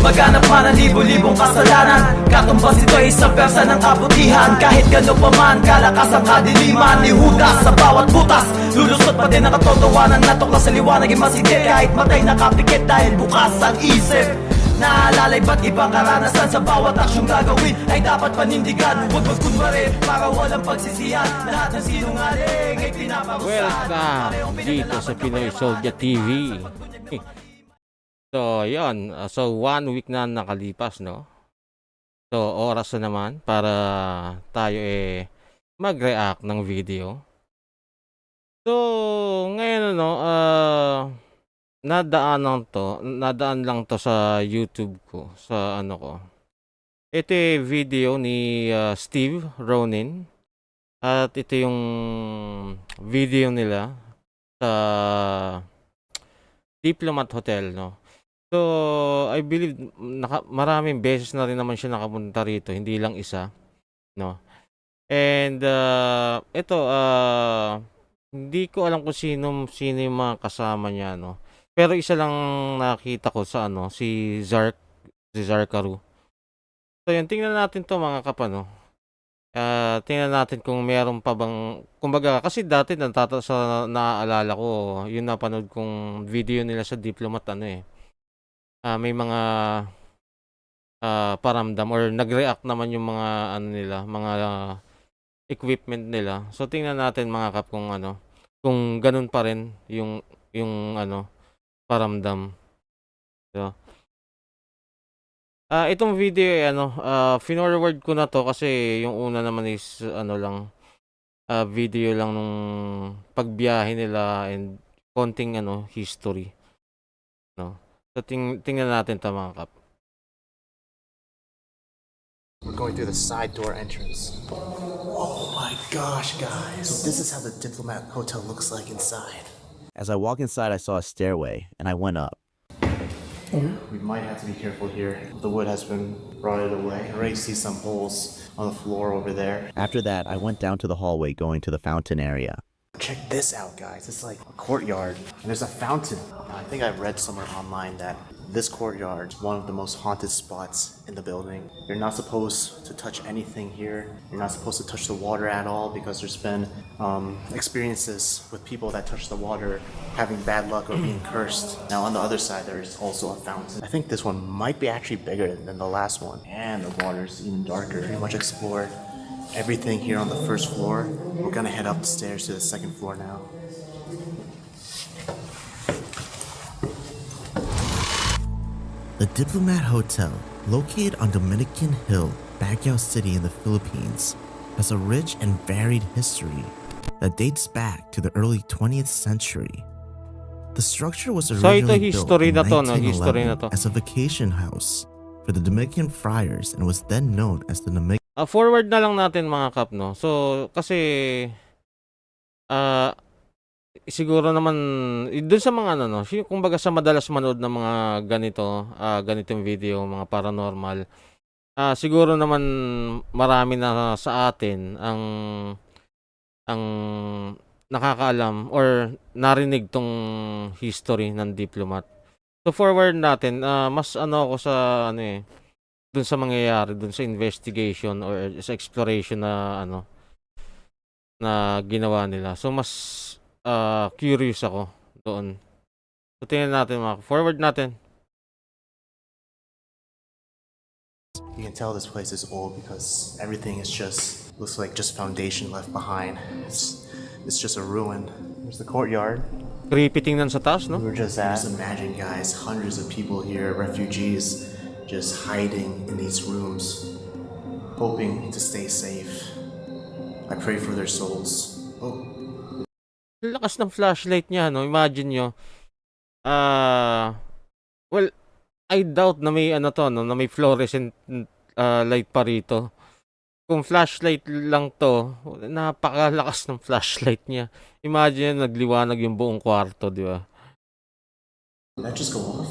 Gumaganap man ang libo-libong kasalanan. Katumbas ito ay isang persa ng kabutihan. Kahit gano'n pa man kalakas ang kadiliman ni Judas sa bawat butas, lulusot pa din ang katotohanan. Natuklas sa liwanag ay masigit kahit matay nakapikit, dahil bukas ang isip. Naalala iba't ibang karanasan, sa bawat aksyong gagawin ay dapat panindigan. Huwag magkunwari para walang pagsisihan. Lahat ng sinungaling ay pinaparusahan. Welcome dito sa Pinoy Soldier TV. So, yun. So, 1 week na nakalipas, no? So, oras na naman para tayo mag-react ng video. So, ngayon, no, nadaan lang to sa YouTube ko, sa ano ko. Ito video ni Steve Ronin. At ito yung video nila sa Diplomat Hotel, no. So, I believe maraming beses na rin naman siya nakapunta rito, hindi lang isa, no. And ito hindi ko alam kung sino yung mga kasama niya, no. Pero isa lang nakita ko sa ano, si Zarkaru. So, yun, tingnan natin to mga kapano. Tingnan natin kung meron pa bang, kumbaga, kasi dati sa naaalala ko, yung napanood kong video nila sa Diplomat, may mga paramdam or nag-react naman yung mga ano nila, mga equipment nila. So tingnan natin mga kap kung ganun pa rin yung paramdam. So, itong video finorward ko na to kasi yung una naman is video lang nung pagbiyahe nila and konting history, no. So tingnan natin ta mga kap. We're going through the side door entrance. Oh my gosh, guys. So this is how the Diplomat Hotel looks like inside. As I walk inside, I saw a stairway, and I went up. We might have to be careful here. The wood has been rotted away. I already see some holes on the floor over there. After that, I went down to the hallway going to the fountain area. Check this out, guys. It's like a courtyard, and there's a fountain. I think I read somewhere online that this courtyard is one of the most haunted spots in the building. You're not supposed to touch anything here. You're not supposed to touch the water at all because there's been experiences with people that touch the water having bad luck or being cursed. Now on the other side, there's also a fountain. I think this one might be actually bigger than the last one, and the water's even darker. Pretty much explored everything here on the first floor. We're gonna head up the stairs to the second floor now. The Diplomat Hotel, located on Dominican Hill, Baguio City in the Philippines, has a rich and varied history that dates back to the early 20th century. The structure was originally built in 1911 as a vacation house for the Dominican friars and was then known as the Dominican. Forward na lang natin mga kap, no. So kasi siguro naman doon sa mga kumbaga sa madalas manood ng mga ganitong video, mga paranormal, siguro naman marami na sa atin ang nakakaalam or narinig tong history ng Diplomat. So forward natin, mas ako sa dun sa mangyayari, dun sa investigation or sa exploration na na ginawa nila. So mas curious ako doon. So tingnan natin forward natin. You can tell this place is old because everything is looks like just foundation left behind. It's just a ruin. There's the courtyard. Creepy tingnan sa taas, no? We were just imagine, guys, hundreds of people here, refugees, just hiding in these rooms, hoping to stay safe. I pray for their souls. Oh. Lakas ng flashlight niya, no? Imagine nyo. Well, I doubt na may na may fluorescent light pa rito. Kung flashlight lang to, napakalakas ng flashlight niya. Imagine nagliwanag yung buong kwarto, di ba? Did that just go off?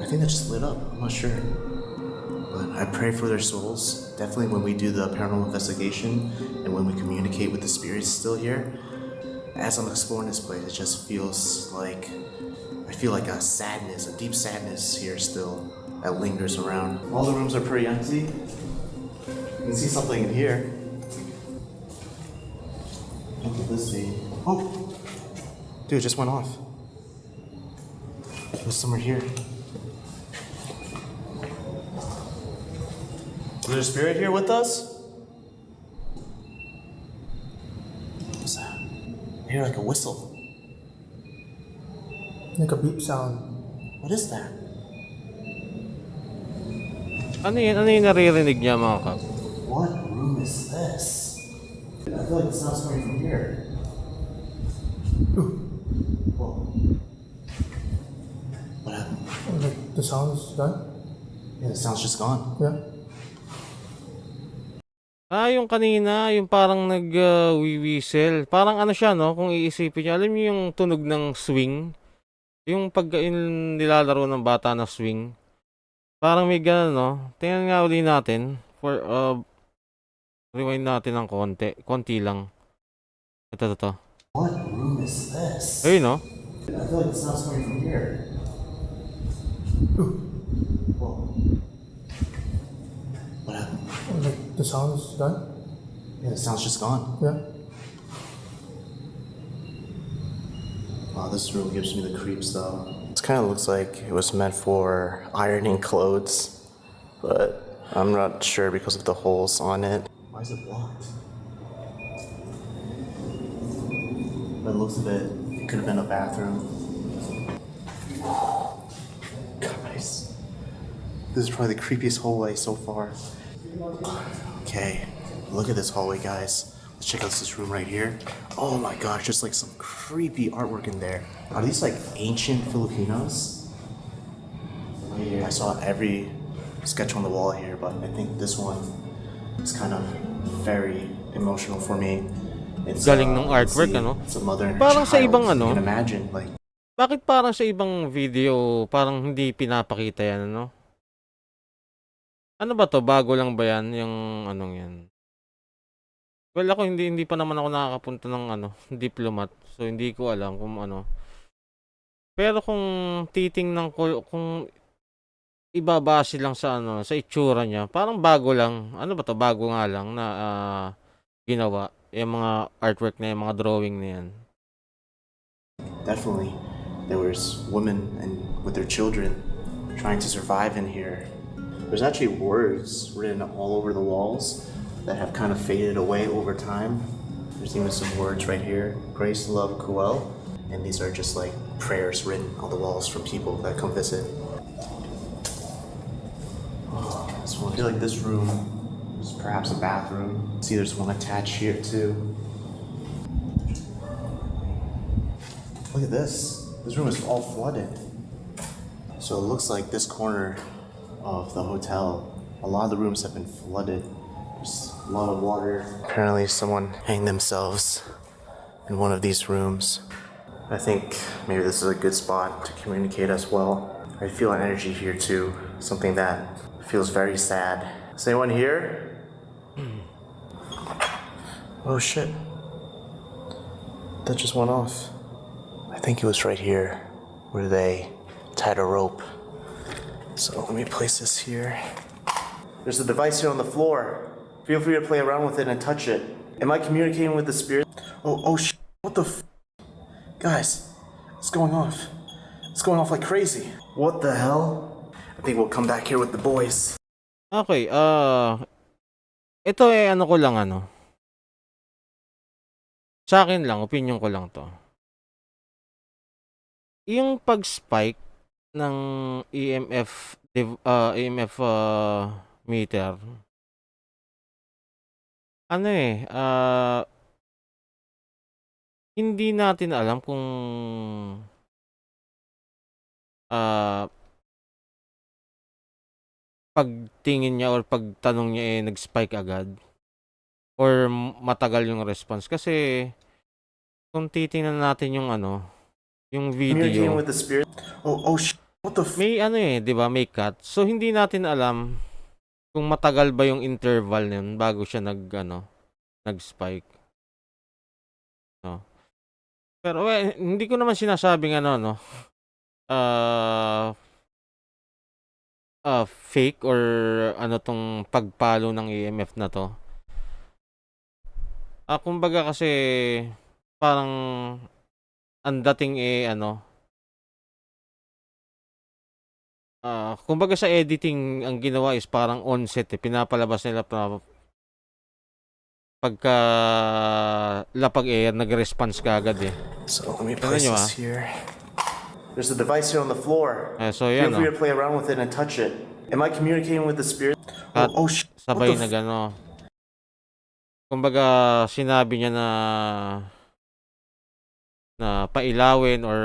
I think that just lit up. I'm not sure. But I pray for their souls. Definitely when we do the paranormal investigation and when we communicate with the spirits still here. As I'm exploring this place, it just feels like I feel like a sadness, a deep sadness here still. that lingers around. All the rooms are pretty empty. You can see something in here. What could this be? Oh! Dude, it just went off. There's somewhere here. Is there a spirit here with us? What's that? I hear like a whistle. Like a beep sound. What is that? Ano yun? Ano yung naririnig niya, mga kap? What room is this? I feel like the sound's coming from here. Whoa. What happened? Like the sound's gone? Yeah, the sound's just gone. Yeah. Yung kanina, yung parang nag-whistle. Parang ano siya, no? Kung iisipin niyo, alam niyo yung tunog ng swing? Yung pag nilalaro ng bata na swing. Parang may ganun, no? Tingnan nga uli natin. Rewind natin ng konti. Konti lang. Ito. What room is this? Ayun, no? I feel like the sound's coming from here. Whoa. What happened? Like the sound's gone? Yeah, the sound's just gone. Yeah. Wow, this room gives me the creeps though. This kind of looks like it was meant for ironing clothes, but I'm not sure because of the holes on it. Why is it blocked? By the looks of it, it could have been a bathroom. Guys, this is probably the creepiest hallway so far. Okay, look at this hallway, guys. Let's check out this room right here. Oh my gosh, there's like some creepy artwork in there. Are these like ancient Filipinos? Right here, I saw every sketch on the wall here, but I think this one is kind of very emotional for me. It's, Galing ng you can artwork, see ano? It's a mother and her Parang sa child. ibang You ano? can imagine, like, Bakit parang sa ibang video, parang hindi pinapakita yan, ano? Ano ba to? Bago lang ba yan? Yung anong yan? Well, ako hindi pa naman ako nakakapunta ng diplomat. So hindi ko alam kung ano. Pero kung titingnan ko, kung ibabase lang sa sa itsura niya, parang bago lang. Ano ba to? Bago nga lang na ginawa yung mga artwork na yung mga drawing na yan. definitely there was women and with their children trying to survive in here. There's actually words written all over the walls that have kind of faded away over time. There's even some words right here, Grace, Love, Kuel, and these are just like prayers written on the walls from people that come visit. This one, I feel like this room is perhaps a bathroom. See, there's one attached here too. Look at this. This room is all flooded. So it looks like this corner of the hotel, a lot of the rooms have been flooded. There's a lot of water. Apparently someone hanged themselves in one of these rooms. I think maybe this is a good spot to communicate as well. I feel an energy here too, something that feels very sad. Is anyone here? Oh shit. That just went off. I think it was right here where they tied a rope. So let me place this here. There's a device here on the floor. Feel free to play around with it and touch it. Am I communicating with the spirit? Oh shit. What the Guys, it's going off. It's going off like crazy. What the hell? I think we'll come back here with the boys. Okay, ito ano ko lang sa akin lang, opinion ko lang to. Yung pag-spike ng EMF meter, hindi natin alam kung pagtingin niya or pagtanong niya nag-spike agad or matagal yung response kasi kung titingnan natin yung yung Communicating video with the spirit. Oh shit. What the may 'di ba, may cut. So hindi natin alam kung matagal ba yung interval nun bago siya nag-spike. No. Pero hindi ko naman sinasabing fake or ano tong pagpalo ng EMF na to. Kumbaga kasi parang ang dating ano, kumbaga sa editing ang ginawa is parang on-set pinapalabas nila pagka lapag nag-response kaagad So let me Tingnan place nyo, this here. There's a device here on the floor. So Feel yan free to play around with it and touch it. Am I communicating with the spirit? At What sabay the na gano. Kumbaga sinabi niya na pailawin or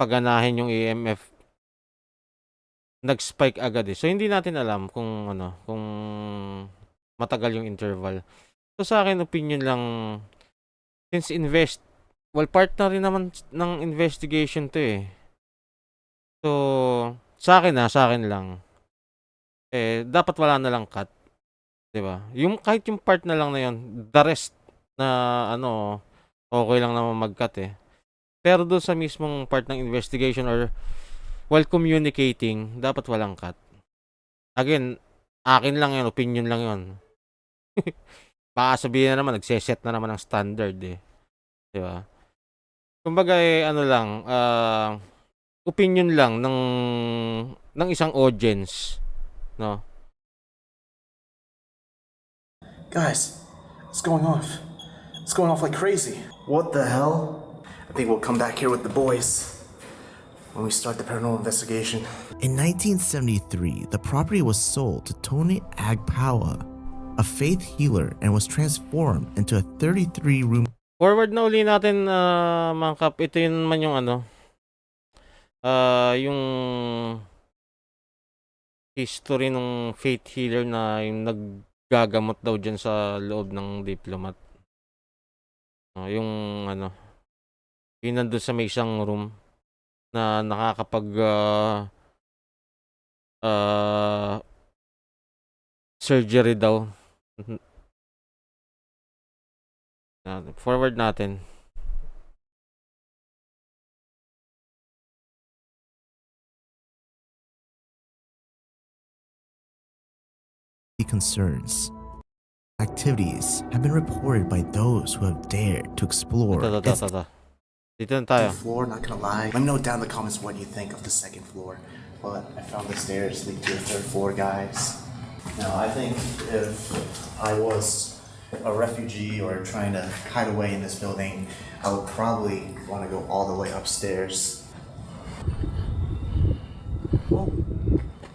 paganahin yung EMF, nag-spike agad So hindi natin alam kung ano, kung matagal yung interval. So sa akin opinion lang, since part na rin naman ng investigation to So sa akin lang dapat wala na lang cut, 'di ba? Yung kahit yung part na lang na yon, the rest na ano, okay lang naman mag-cut Pero doon sa mismong part ng investigation or while communicating, dapat walang cut. Again, akin lang yun, opinion lang yun. Baka sabihin na naman, nagseset na naman ng standard Di ba? Kumbaga ano lang, opinion lang ng isang audience. No? Guys, it's going off. It's going off like crazy. What the hell? I think we'll come back here with the boys when we start the paranormal investigation. In 1973, the property was sold to Tony Agpawa, a faith healer, and was transformed into a 33-room Forward na uli natin mga kap. Ito yun man yung ano. Yung history ng faith healer na yung naggagamot daw dyan sa loob ng diplomat. Yung ano. Yun nandun sa may isang room na nakakapag surgery daw. Forward natin. concerns. Activities have been reported by those who have dared to explore. Ito. Dito na tayo. The floor, not gonna lie. Let me know down in the comments what you think of the second floor. But I found the stairs lead to the third floor, guys. Now, I think if I was a refugee or trying to hide away in this building, I would probably want to go all the way upstairs. Whoa,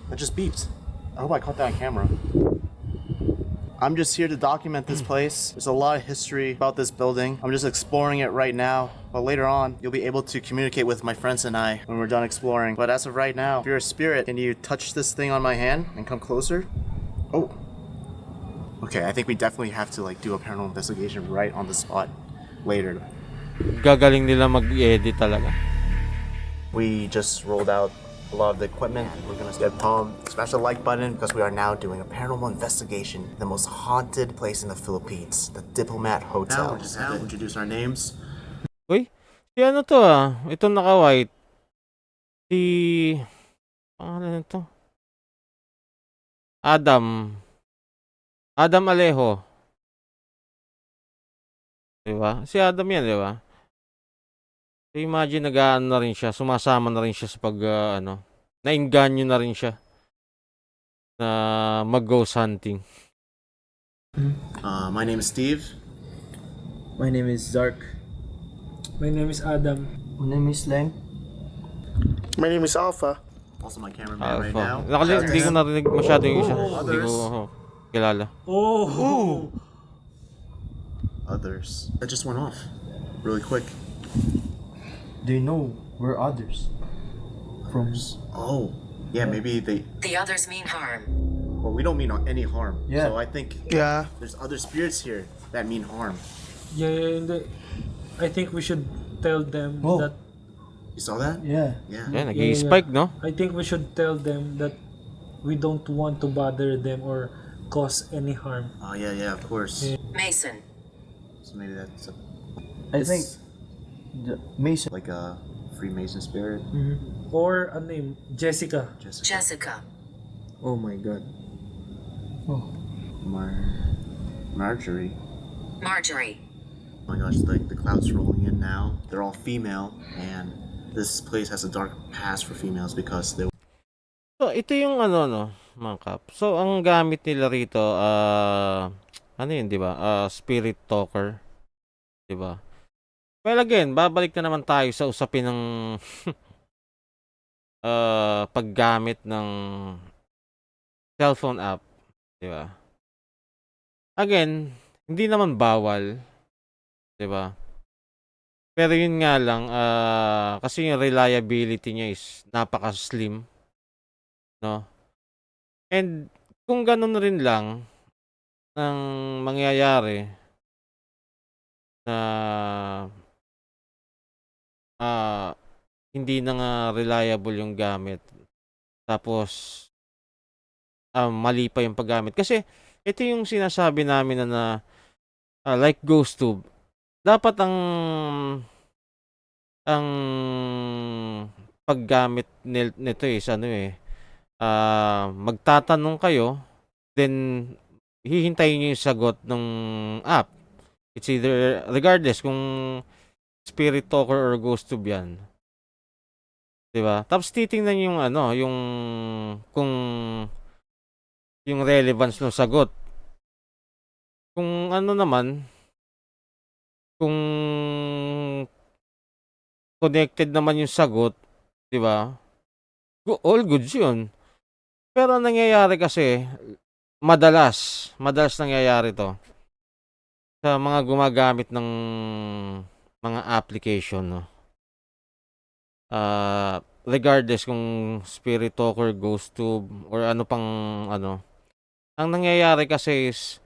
that just beeped. I hope I caught that on camera. I'm just here to document this place. There's a lot of history about this building. I'm just exploring it right now. But later on, you'll be able to communicate with my friends and I when we're done exploring. But as of right now, if you're a spirit, can you touch this thing on my hand and come closer? Oh. Okay, I think we definitely have to do a paranormal investigation right on the spot later. Gagaling nila mag-edit talaga. We just rolled out a lot of the equipment. We're gonna get smash the like button because we are now doing a paranormal investigation in the most haunted place in the Philippines, the Diplomat Hotel. Now we just have to introduce our names. Uy, si ano to Itong naka-white. Si... Pangalan nito? Adam Alejo. Diba? Si Adam yan, diba? So imagine nag-aano na rin siya, sumasama na rin siya sa nainganyo na rin siya na mag-ghost hunting. My name is Steve. My name is Zark. My name is Adam. My name is Leng. My name is Alpha. Also my cameraman right now. Hindi ko narinig masyado yung isa. Hindi ko kilala. Oh. Others. That just went off really quick. They know we're others. From Oh, yeah, maybe they. The others mean harm. Well, we don't mean any harm. Yeah. So I think there's other spirits here that mean harm. I think we should tell them Oh. that. You saw that? yeah. Yeah. Yan, nag-i-spike, no? I think we should tell them that we don't want to bother them or cause any harm. Oh yeah, of course. Mason. So maybe that's I think the Mason. like a Freemason spirit. Or a name, Jessica. Jessica. Oh my god. Marjorie. Marjorie. Oh my gosh, like the clouds rolling in now. They're all female, and this place has a dark past for females because they So, ito yung ano, no, mga kap. So, ang gamit nila rito, ano yun, di ba? Spirit talker. Di ba? Well, again, babalik na naman tayo sa usapin ng paggamit ng cellphone app. Di ba? Again, hindi naman bawal. Di ba? Pero yun nga lang, kasi yung reliability niya is napaka-slim. No? And kung ganun rin lang ang mangyayari na hindi na nga reliable yung gamit, tapos mali pa yung paggamit. Kasi ito yung sinasabi namin na like GhostTube, dapat ang paggamit nito is ano magtatanong kayo, then hihintayin nyo yung sagot ng app. It's either, regardless kung Spirit Talker or GhostTube yan. Diba? Tapos titingnan yung ano, kung yung relevance ng sagot. Kung ano naman, kung connected naman yung sagot, diba? All goods yun. Pero ang nangyayari kasi, madalas nangyayari to sa mga gumagamit ng mga application, no? Regardless kung Spirit Talker, GhostTube, or ano pang ano. Ang nangyayari kasi is,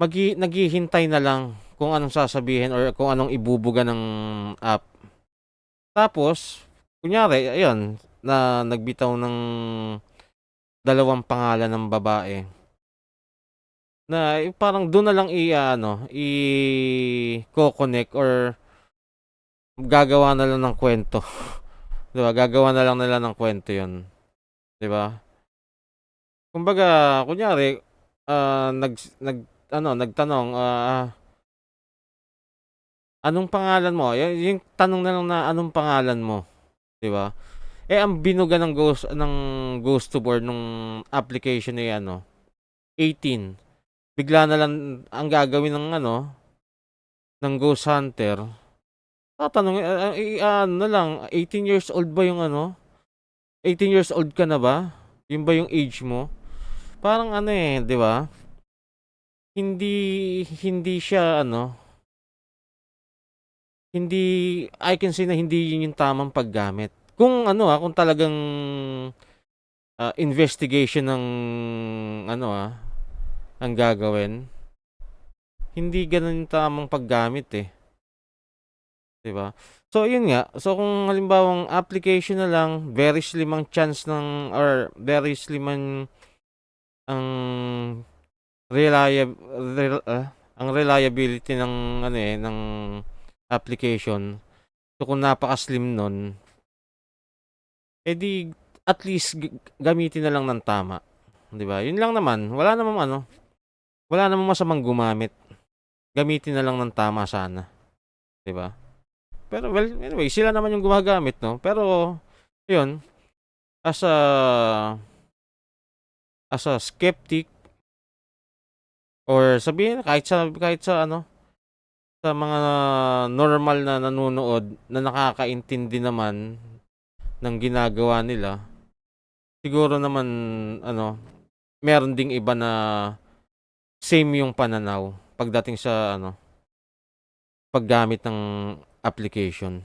naghihintay na lang kung anong sasabihin or kung anong ibubuga ng app. Tapos, kunyari, ayun, na nagbitaw ng 2 pangalan ng babae na parang doon na lang i-connect or gagawa na lang ng kwento. 'Di ba? Gagawa na lang nila ng kwento 'yon. 'Di ba? Kumbaga, kunyari nagtanong anong pangalan mo? Yung tanong na lang na anong pangalan mo, 'di ba? Ang binuga ng GhostTube or nung application ay 18. Bigla na lang ang gagawin ng ng Ghost Hunter. Tatanungin na lang, 18 years old ba yung 18 years old ka na ba? Yun ba yung age mo? Parang 'di ba? Hindi siya hindi, I can say na hindi yun yung tamang paggamit. Kung kung talagang investigation ng ang gagawin, hindi ganun yung tamang paggamit 'di ba? So yun nga, so kung halimbawang application na lang, very slim ang chance or very slim ang reliability ng ng application. So kung napaka-slim nun, di at least gamitin na lang ng tama, 'di ba? Yun lang naman, wala namang masamang gumamit. Gamitin na lang ng tama sana, 'di ba? Pero well, anyway, sila naman yung gumagamit, no? Pero yun, as a skeptic, or sabihin kahit sa sa mga normal na nanonood na nakakaintindi naman ng ginagawa nila, siguro naman meron ding iba na same yung pananaw pagdating sa paggamit ng application.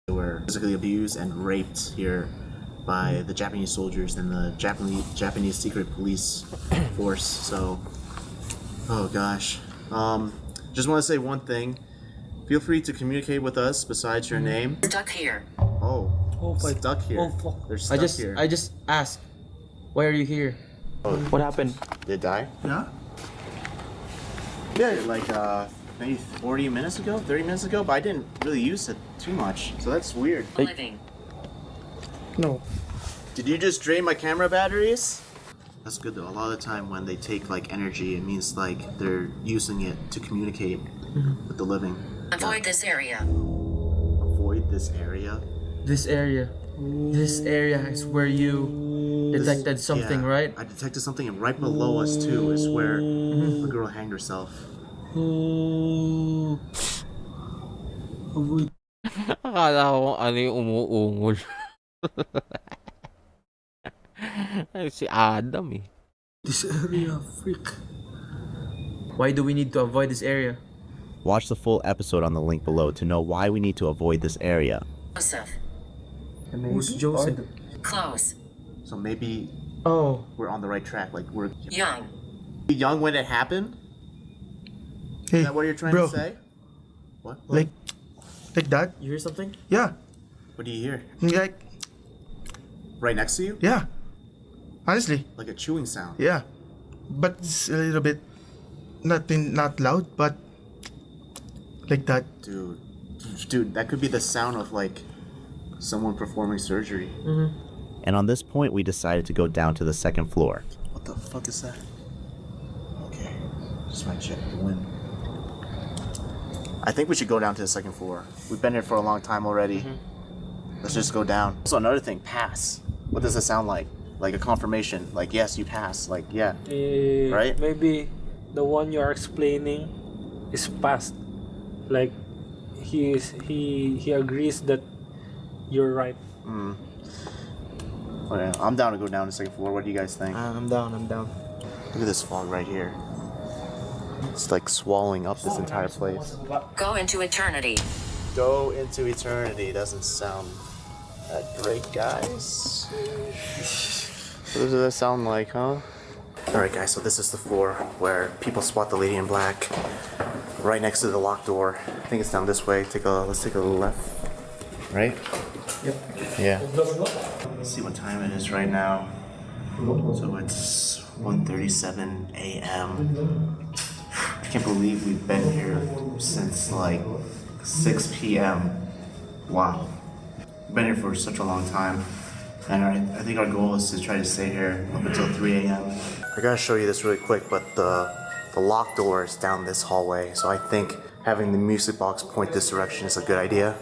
They were physically abused and raped here by the Japanese soldiers and the Japanese secret police force. So, oh gosh. Just want to say one thing. Feel free to communicate with us besides your name. Stuck here. Oh, fuck. stuck here. Oh, fuck. They're stuck here. I just asked, why are you here? Oh. What happened? Did it die? Yeah. Yeah, like maybe 40 minutes ago, 30 minutes ago, but I didn't really use it too much. So that's weird. Living. No. Did you just drain my camera batteries? That's good though. A lot of the time when they take like energy, it means like they're using it to communicate with the living. Avoid this area. Avoid this area. This area. This area is where you detected something, Yeah, right? I detected something, and right below us too is where the girl hanged herself. Avoid Akala ko ano yung umuungol. Ay, si Adam eh. this area, freak. Why do we need to avoid this area? Watch the full episode on the link below to know why we need to avoid this area. Joseph. Who's Joseph? Close. So maybe Oh, we're on the right track. Like we're Young. young when it happened. Hey, Is that what you're trying bro, to say? What? like that? you hear something? Yeah, What do you hear? like, Right next to you? yeah. Honestly, Like a chewing sound. yeah. But it's a little bit, not loud, but like that. Dude, that could be the sound of like someone performing surgery. And on this point, we decided to go down to the second floor. What the fuck is that? Okay, just might check the wind. I think we should go down to the second floor. We've been here for a long time already. Let's just go down. So another thing, pass. What does it sound like? Like a confirmation. Like yes, you pass. Like yeah. Right? Maybe the one you are explaining is past. Like he agrees that you're right. Okay, I'm down to go down to the second floor. What do you guys think? I'm down. Look at this fog right here. It's like swallowing up this entire place. Go into eternity. Go into eternity doesn't sound that great, guys. What does that sound like, huh? Alright guys, so this is the floor where people spot the lady in black. Right next to the locked door. I think it's down this way. Let's take a left. Right? Yep. Yeah. Let's see what time it is right now. So it's 1:37 a.m. I can't believe we've been here since like 6 p.m. Wow. We've been here for such a long time. And I think our goal is to try to stay here up until 3 a.m. I gotta show you this really quick, but the locked door is down this hallway. So I think having the music box point this direction is a good idea.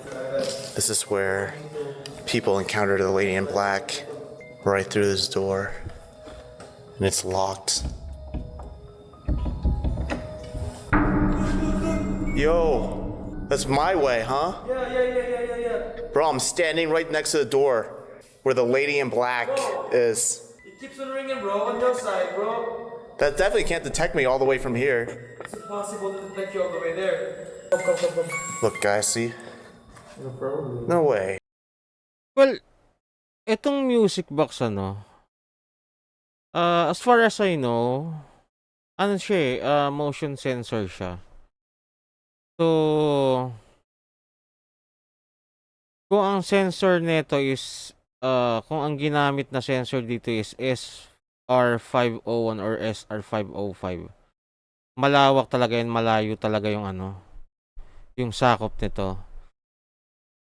This is where people encounter the lady in black right through this door. And it's locked. Yo, that's my way, huh? Yeah. Bro, I'm standing right next to the door where the lady in black is. It keeps on ringing, bro, on your side, bro. That definitely can't detect me all the way from here. It's impossible to detect you all the way there. Come. Look, guys, see? No way. Well, itong music box as far as I know, ano siya motion sensor siya. So, kung ang sensor nito is, kung ang ginamit na sensor dito is SR501 or SR505, malawak talaga yan, malayo talaga yung yung sakop nito.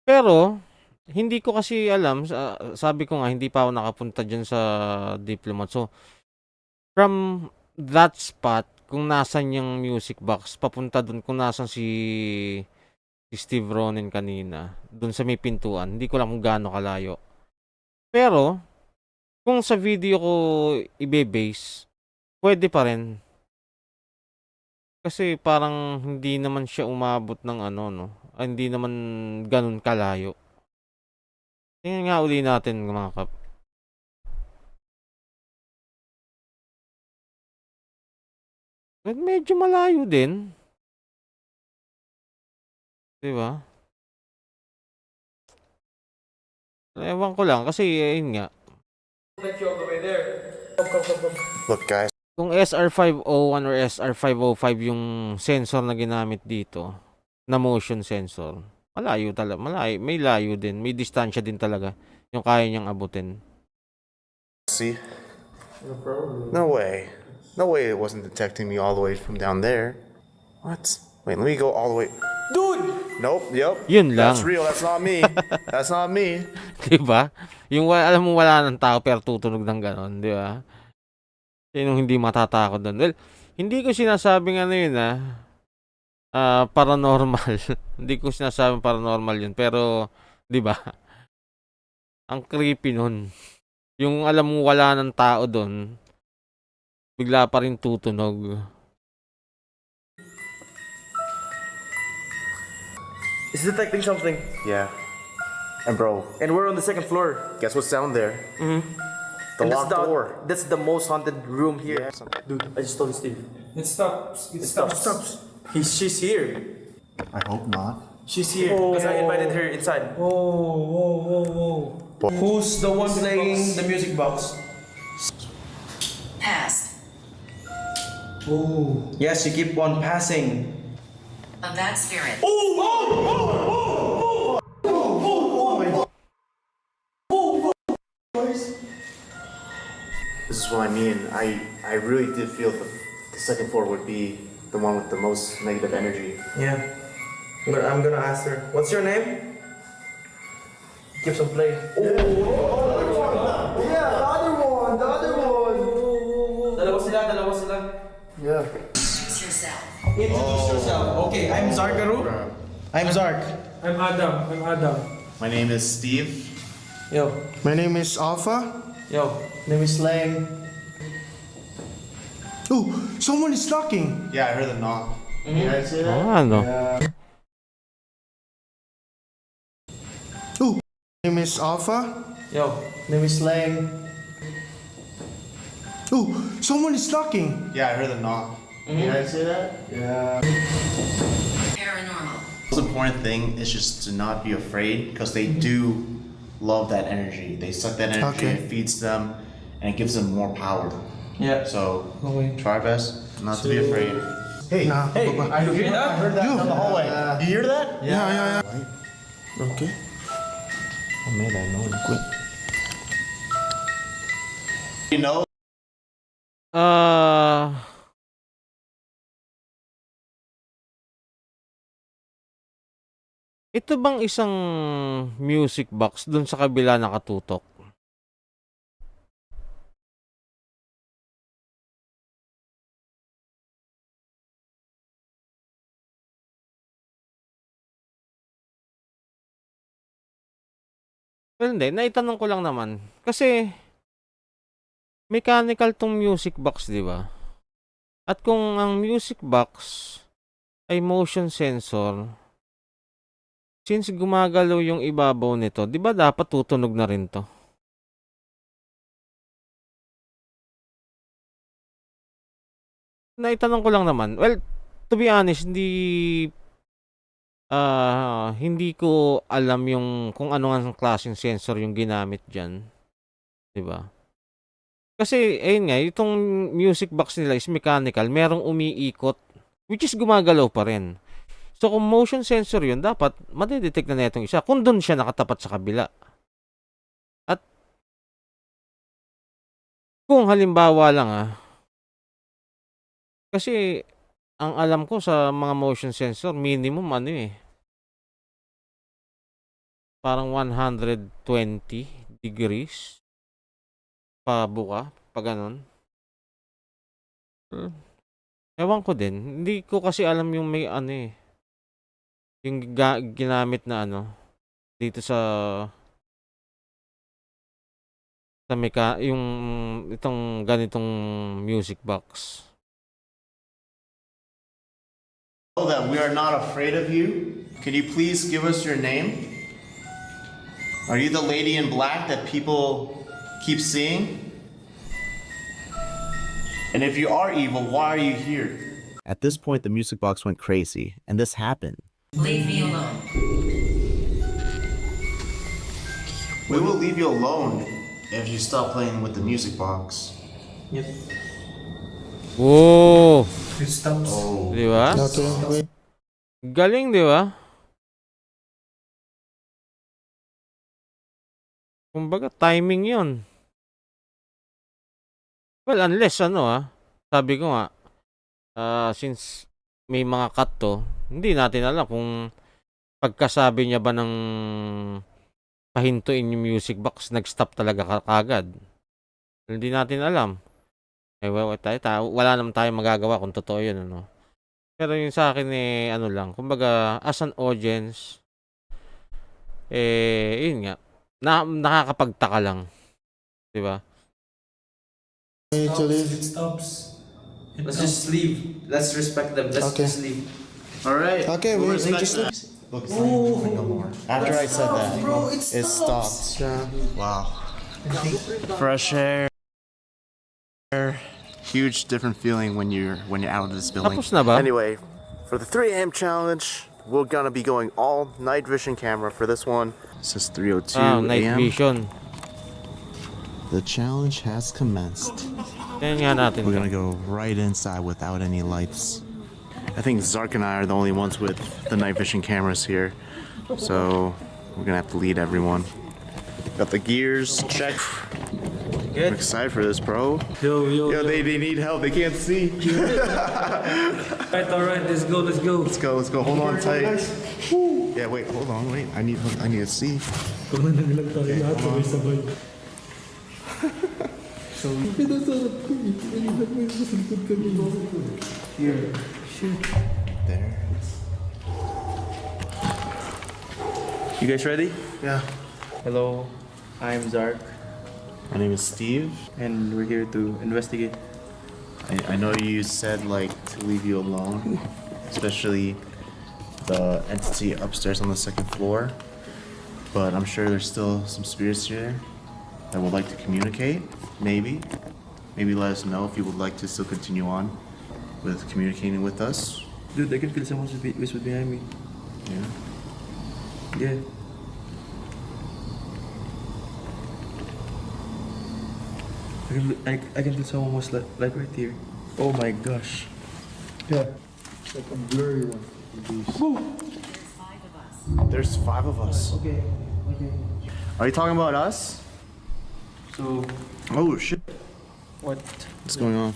Pero, hindi ko kasi alam, sabi ko nga, hindi pa ako nakapunta dyan sa Diplomat. So, from that spot, kung nasan yung music box, papunta dun kung nasan si Steve Ronan kanina, dun sa may pintuan, hindi ko lang kung gaano kalayo. Pero, kung sa video ko ibe-base, pwede pa rin. Kasi parang hindi naman siya umabot ng hindi naman ganun kalayo. Tingnan nga uli natin mga kap. Medyo malayo din. Diba? Ewan ko lang kasi yun nga. Detect you all the way there. Come. Look, guys. Kung SR501 or SR505 yung sensor na ginamit dito, na motion sensor, malayo talaga. May layo din. May distansya din talaga yung kaya niyang abutin. See? No way. No way it wasn't detecting me all the way from down there. What? Wait, let me go all the way. Dude! Nope, yep. Yun lang. That's real, that's not me. That's not me. Di ba? Yung alam mo wala ng tao pero tutunog ng gano'n, di ba? Sinong hindi matatakot doon? Well, hindi ko sinasabing ano yun paranormal. Hindi ko sinasabing paranormal yun. Pero, di ba? Ang creepy nun. Yung alam mo wala ng tao doon, bigla pa rin tutunog. It's detecting something. Yeah. And bro, And we're on the second floor. guess what's down there? Mm-hmm. The locked door. That's the most haunted room here. Yeah. Dude, I just told Steve. It stops. It stops. She's here. I hope not. She's here. Because I invited her inside. Whoa. Who's the one playing the music box? Past. Oh. Yes, you keep on passing. Of that spirit. This is what I mean. I really did feel the second floor would be the one with the most negative energy. Yeah. I'm gonna ask her. What's your name? Keep some play. Dalawa sila. Choose yourself. Introduce yourself. Okay, I'm Zarkaru. I'm Zark. I'm Adam. My name is Steve. Yo. My name is Alpha. Yo. Name is Lang. Oh, someone is knocking. Yeah, I heard the knock. You guys see that? Ano? Oh, my name is Alpha. Yo. Name is Lang. Oh, someone is knocking. Yeah, I heard the knock. You guys see that? Paranormal. The most important thing is just to not be afraid because they do love that energy. They suck that energy, Okay. it feeds them, and it gives them more power. Yeah. So try your best not to be afraid. Hey, Nah, Hey, baba. you hear that? I heard that down the hallway. You hear that? Yeah. Okay. Oh man, I know. Quick. You know. Ito bang isang music box dun sa kabila nakatutok? Well, hindi. Naitanong ko lang naman. Kasi, mechanical tong music box, di ba? At kung ang music box ay motion sensor, since gumagalaw yung ibabaw nito, di ba dapat tutunog na rin to? Naitanong ko lang naman. Well, to be honest, hindi ko alam yung kung ano ang klaseng sensor yung ginamit diyan, 'di ba? Kasi ayun nga, itong music box nila is mechanical, merong umiikot which is gumagalaw pa rin. So kung motion sensor 'yun, dapat madedetect na nitong isa kung doon siya nakatapat sa kabila. At kung halimbawa lang kasi ang alam ko sa mga motion sensor minimum parang 120 degrees pabuka, pa ganun. Ewan ko din. Hindi ko kasi alam yung may yung ginamit na dito sa yung itong ganitong music box. Know that we are not afraid of you. Could you please give us your name? Are you the lady in black that people keep seeing? And if you are evil, why are you here? At this point, the music box went crazy, and this happened. Leave me alone. We will leave you alone if you stop playing with the music box. Yep. Oh, It stops. Oh. di ba? Okay. Galing, di ba? Kumbaga, timing yun. Well, unless sabi ko nga, since may mga cut to, hindi natin alam kung pagkasabi niya ba ng pahintuin yung music box, nag-stop talaga kagad. Hindi natin alam. Wala naman tayong magagawa kung totoo yun, ano. Pero yung sa akin ano lang, kumbaga as an audience, yun nga, nakakapagtaka lang, di ba? It stops. Let's just leave. Let's respect them. Let's just leave. All right. Okay, we'll we respect just that. Look, it's not even no more. After I said that, it stopped. Wow. Fresh air. Huge different feeling when you're out of this building. Tapos na ba? Anyway, for the 3 a.m. challenge, we're gonna be going all night vision camera for this one. This is 3:02 Night a.m. vision. The challenge has commenced. Tingnan nga natin. We're gonna go right inside without any lights. I think Zark and I are the only ones with the night vision cameras here, so we're gonna have to lead everyone. Got the gears checked. I'm excited for this, bro. Yo, They need help. They can't see. Alright, let's go. Let's go. Hold on tight. Yeah, wait. Hold on. Wait. I need to see. There. You guys ready? Yeah. Hello, I'm Zark, My name is Steve. and we're here to investigate. I know you said like to leave you alone, especially the entity upstairs on the 2nd floor. But I'm sure there's still some spirits here that would like to communicate. Maybe let us know if you would like to still continue on with communicating with us. Dude, I can feel someone's whisper behind me. Yeah. Yeah. I can feel someone was like right here. Oh my gosh. Yeah. Like a blurry one. There's 5 of us. Okay. Are you talking about us? So Oh shit. what? What's going on?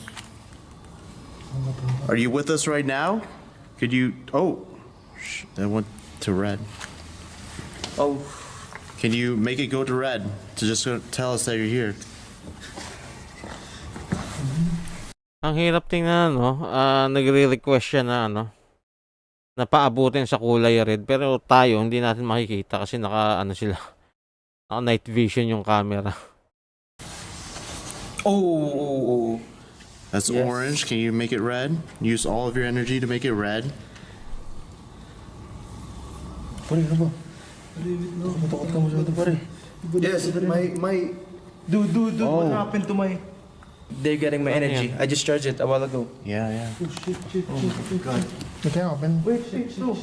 Are you with us right now? Could you? Oh, that went to red. Oh, Can you make it go to red to just tell us that you're here? Ang hirap tingnan, no? Nagre-request siya na, na paabutin sa kulay red. Pero tayo, hindi natin makikita kasi naka night vision yung camera. oh. That's Yes. orange. Can you make it red? Use all of your energy to make it red. Pare, ano ba? Matakot ka masyado, pare. Yes, my Dude, what happened to my... They're getting my energy. I just charged it a while ago. Yeah, yeah. I can't open. Wait, chill.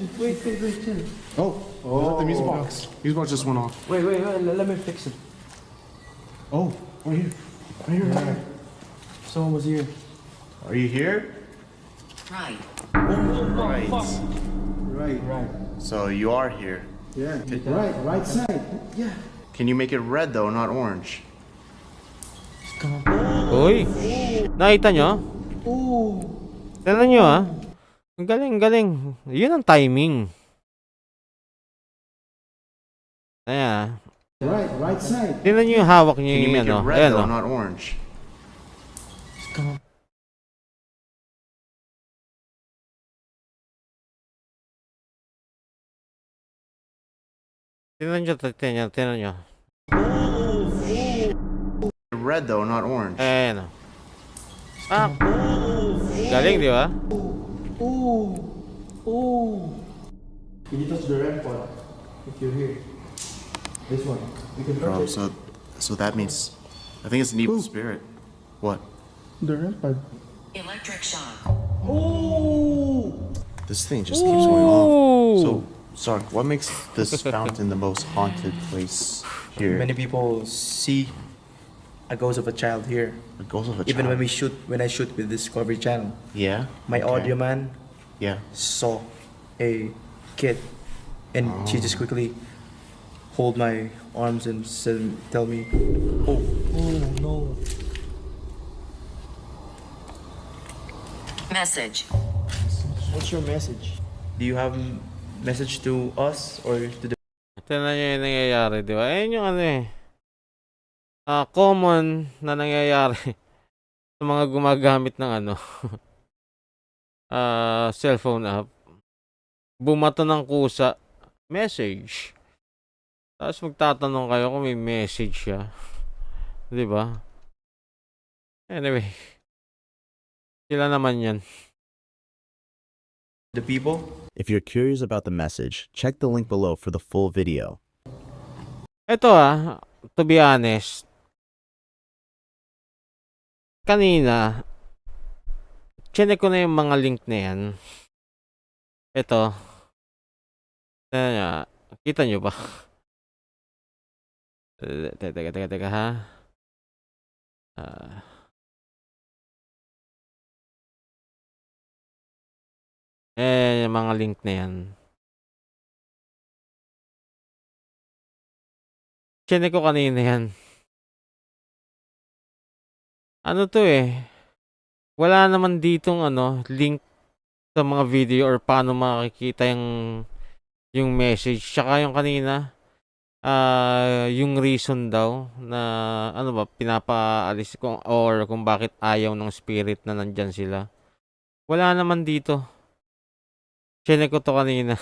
Oh, the music box. Music box just went off. Wait, let me fix it. Oh, right here. Right here, right here. Someone was here. Are you here? Right. Right. Right. So you are here. Yeah. Right side. Yeah. Can you make it red though, not orange? Uy! Nakita nyo? Tignan nyo, Ang galing. Yun ang timing. Ayan. Right side. Tignan nyo yung hawak nyo Can you yung make it red Ayan, though, not orange? Tignan nyo. Red though, not orange. Ayan, Galing, di ba? Can you touch the red part? If you're here. This one. You can touch Bro, so that means, I think it's an evil spirit. What? The rampart. Electric shock. This thing just keeps going off. So, Sark, what makes this fountain the most haunted place here? Many people see a ghost of a child here. A ghost of a Even child. when I shoot with Discovery Channel, Yeah. my Okay. audio man Yeah. saw a kid, and she just quickly hold my arms and tell me, "Oh no." Message. What's your message? Do you have message to us or to the Tingnan nyo yung nangyayari, di ba? Ayun yung ano eh. Common na nangyayari sa mga gumagamit ng ano, cellphone app. Bumato ng kusa, message. Tapos magtatanong kayo kung may message siya. Di ba? Anyway, sila naman yan. people? If you're curious about the message, check the link below for the full video. Ito to be honest, kanina, chinek ko na yung mga link na yan. Ito. Kita nyo ba? Teka ha. Yung mga link na yan. Chinek ko kanina yan. Ano to eh? Wala naman ditong link sa mga video or paano makikita yung message. Tsaka yung kanina, yung reason daw na pinapaalis ko or kung bakit ayaw ng spirit na nandyan sila. Wala naman dito. Chinek ko to kanina.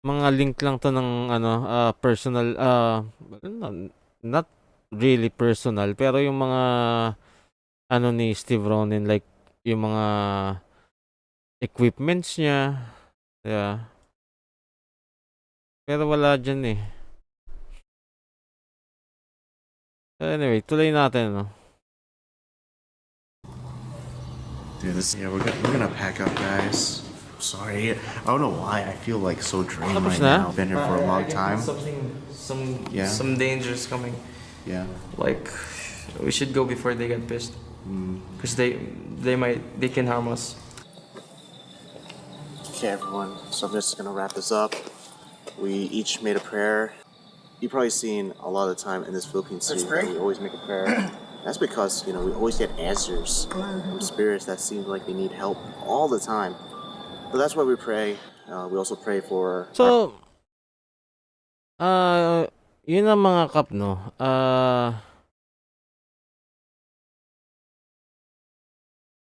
Mga link lang to ng personal, not really personal, pero yung mga ni Steve Ronan, like yung mga equipments niya, yeah. Pero wala dyan eh. So anyway, tuloy natin Dude, we're gonna pack up, guys. Sorry, I don't know why I feel like so drained Tapos right na? now. Been here for a long time. Yeah. Some dangers coming. Yeah. Like we should go before they get pissed. Because they can harm us. Okay, everyone. So I'm just gonna wrap this up. We each made a prayer. You've probably seen a lot of the time in this Philippine city that we always make a prayer. That's because we always get answers from spirits that seem like they need help all the time. But that's why we pray. We also pray for. So, yun ang mga kap, no?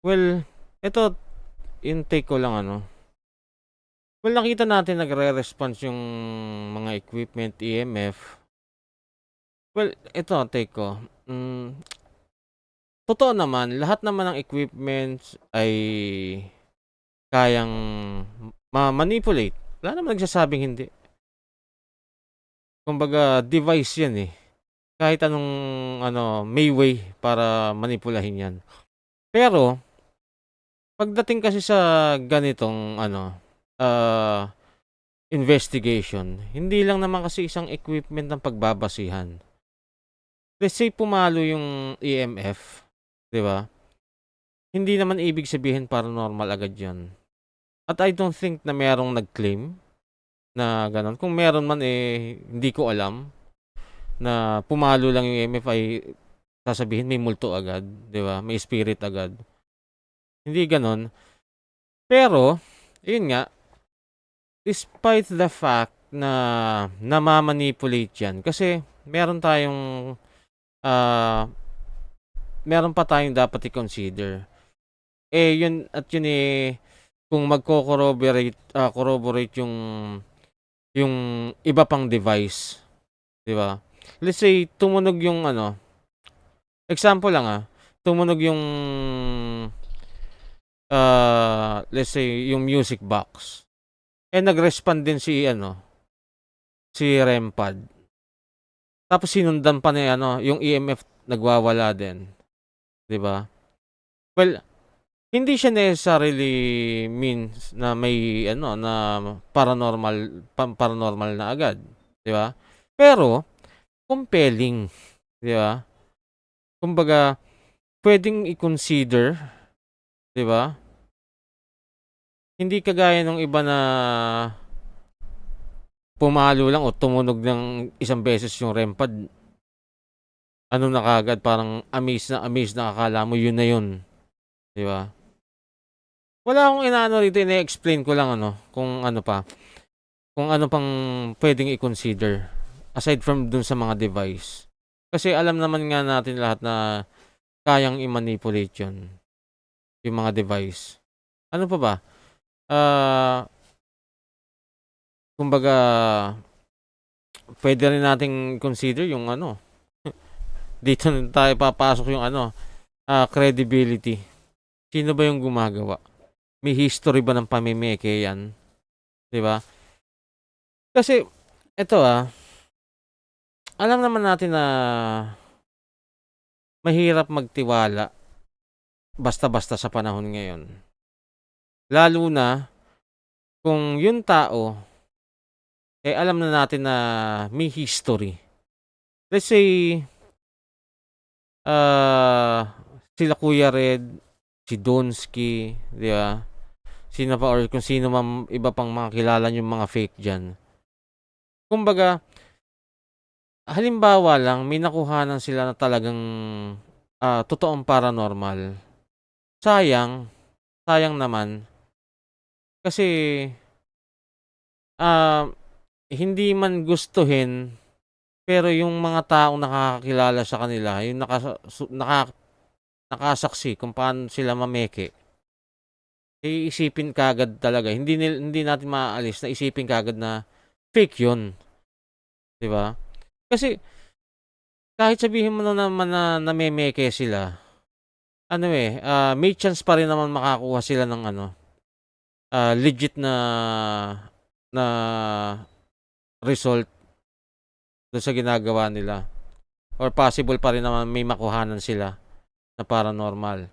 Well, ito, yung take ko lang, Well, nakita natin nagre-response yung mga equipment, EMF. Well, ito, take ko. Totoo naman, lahat naman ng equipment ay kayang ma-manipulate. Wala naman nagsasabing hindi. Kumbaga, device yan eh. Kahit anong, may way para manipulahin yan. Pero, pagdating kasi sa ganitong, investigation, hindi lang naman kasi isang equipment ng pagbabasihan. Let's say, pumalo yung EMF, di ba? Hindi naman ibig sabihin paranormal agad yan. At I don't think na merong nag-claim na gano'n. Kung meron man hindi ko alam na pumalo lang yung EMF ay sasabihin may multo agad, di ba? May spirit agad. Hindi gano'n. Pero, yun nga, despite the fact na namamanipulate yan, kasi meron pa tayong dapat i-consider. Yun kung corroborate yung iba pang device, di ba? Let's say tumunog yung example lang tumunog yung let's say yung music box. Nag-respond din si REM pad. Tapos sinundan pa niya yung EMF nagwawala din. 'Di ba? Well, hindi siya necessarily means na may na paranormal na agad, 'di ba? Pero compelling, 'di ba? Kumbaga, pwedeng i-consider, 'di ba? Hindi kagaya ng iba na pumalo lang o tumunog ng isang beses yung REM pad. Na kagad, parang amaze na akala mo yun na yun. 'di ba? Wala akong inaano rito, ine-explain ko lang ano, kung ano pa, kung ano pang puwedeng i-consider aside from dun sa mga device. Kasi alam naman nga natin lahat na kayang i-manipulate 'yun, yung mga device. Ano pa ba? Ah, kumbaga puwede rin nating consider yung ano, dito na tayo papasok yung ano, credibility. Sino ba yung gumagawa? May history ba ng pamimeke 'yan, 'di ba? Kasi eto, alam naman natin na mahirap magtiwala basta-basta sa panahon ngayon. Lalo na kung yung tao, alam na natin na may history. Let's say, sila Kuya Red, si Donsky, 'di ba? Sino pa or kung sino man iba pang mga kilala niyong mga fake diyan. Kumbaga, halimbawa lang may nakuhanan sila na talagang, totoong paranormal. Sayang, sayang naman kasi, ah, hindi man gustuhin, pero yung mga taong nakakakilala sa kanila, yung nakasaksi kung paano sila mameke, iisipin kaagad talaga, hindi natin maaalis na isipin kaagad na fake yun, 'di ba? Kasi kahit sabihin mo na naman na namemeke sila, ano, may chance pa rin naman makakuha sila ng ano, legit na na result dun sa ginagawa nila or possible pa rin naman may makuhanan sila na paranormal.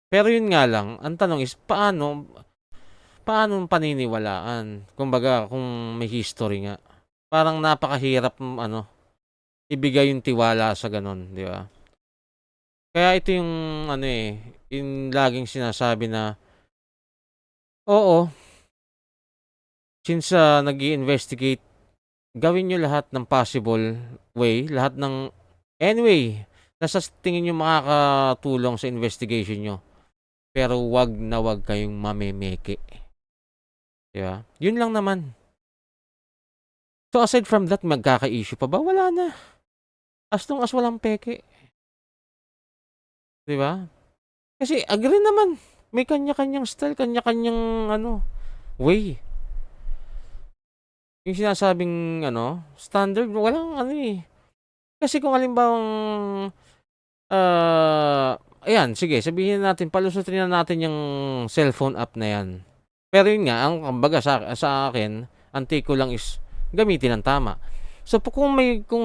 Pero yun nga lang, ang tanong is paano paniniwalaan? Kumbaga kung may history nga, parang napakahirap ano, ibigay yung tiwala sa gano'n, 'di ba? Kaya ito yung ano, yung laging sinasabi na, oo, since, nag-i-investigate, gawin niyo lahat ng possible way, lahat ng anyway na sa tingin niyo makakatulong sa investigation niyo. Pero 'wag na 'wag kayong mamemeke, 'di ba? Yun lang naman. So, aside from that, magkaka-issue pa ba? Wala na. As long as walang peke, 'di ba? Kasi agree naman, may kanya-kanyang style, kanya-kanyang ano, way. Yung sinasabing ano, standard walang ano, Kasi kung halimbawang, ayan sige sabihin natin palusutin na natin yung cellphone app na 'yan. Pero yun nga, ang kumbaga sa akin, ang take ko lang is gamitin ng tama. So, kung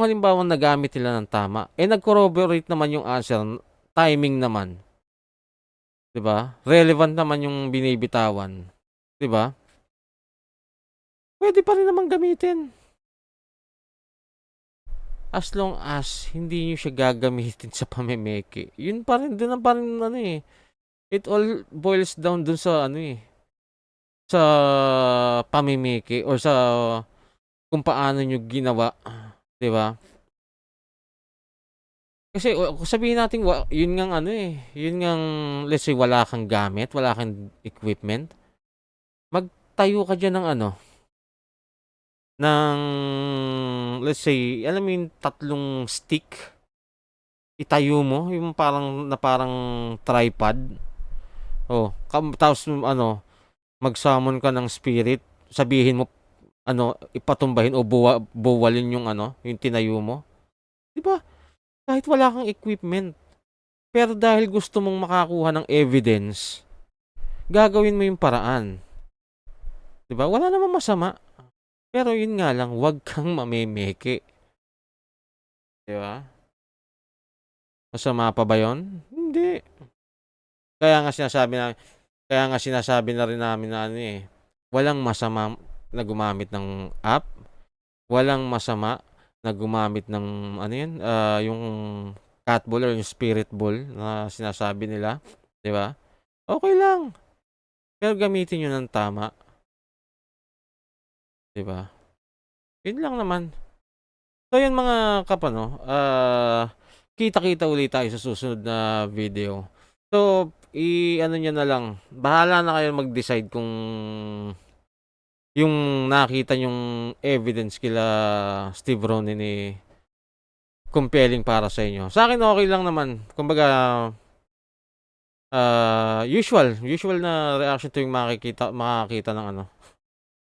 halimbawang nagamit nila ng tama, nag-corroborate naman yung answer, timing naman, 'di ba? Relevant naman yung binibitawan, 'di ba? Puwede pa rin naman gamitin. As long as hindi niyo siya gagamitin sa pamemeke. Yun pa rin, dun pa rin ano, it all boils down dun sa ano, sa pamimiki or sa kung paano niyo ginawa, 'di ba? Kasi sabihin natin yun ngang ano, yun ngang let's say wala kang gamit, wala kang equipment, magtayo ka diyan ng ano, ng let's say alam mo yung 3 stick, itayo mo yung parang tripod. Tapos ano, mag-summon ka ng spirit, sabihin mo ano, ipatumbahin o buwalin yung ano, yung tinayo mo. 'Di ba? Kahit wala kang equipment, pero dahil gusto mong makakuha ng evidence, gagawin mo yung paraan. 'Di ba? Wala namang masama. Pero yun nga lang, 'wag kang mamemeke. 'Di ba? Masama pa ba yun? Hindi. Kaya nga sinasabi na rin namin na ano, walang masama na gumamit ng app, walang masama na gumamit ng ano yun, yung cat ball or yung spirit ball na sinasabi nila, 'di ba? Okay lang, pero gamitin niyo ng tama, 'di ba? Yun lang naman. So yun mga kita-kita ulit tayo sa susunod na video. So, i-ano niya na lang, bahala na kayo mag-decide kung yung nakita yung evidence kila Steve Ronin compelling para sa inyo. Sa akin okay lang naman. Kumbaga, usual na reaction to yung makakita ng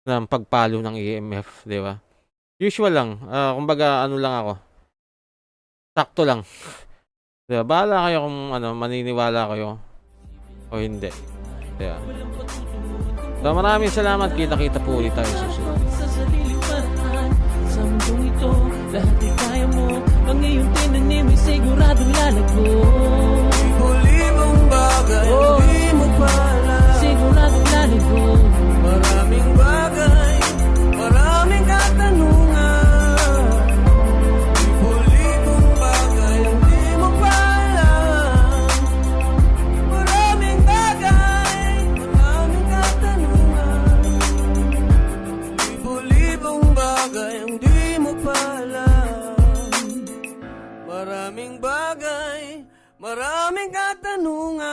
ng pagpalo ng EMF, di ba? Usual lang. Kumbaga, ano lang ako. Sakto lang. Di ba? Bahala kayo kung maniniwala kayo o hindi. Di ba? So, maraming salamat. Kita-kita po ulit tayo sa susunod. Sa sariling paraan sa mundong ito, lahat ay kaya mo. Ang iyong tinanim ay siguradong lalago. Libo-libong bagay, di mo pala. Siguradong lalago. Maraming bagay, maraming katanungan. Libo-libong bagay, di mo pala. Maraming bagay, maraming katanungan. Libo-libong bagay, di mo pala. Maraming bagay, maraming katanungan.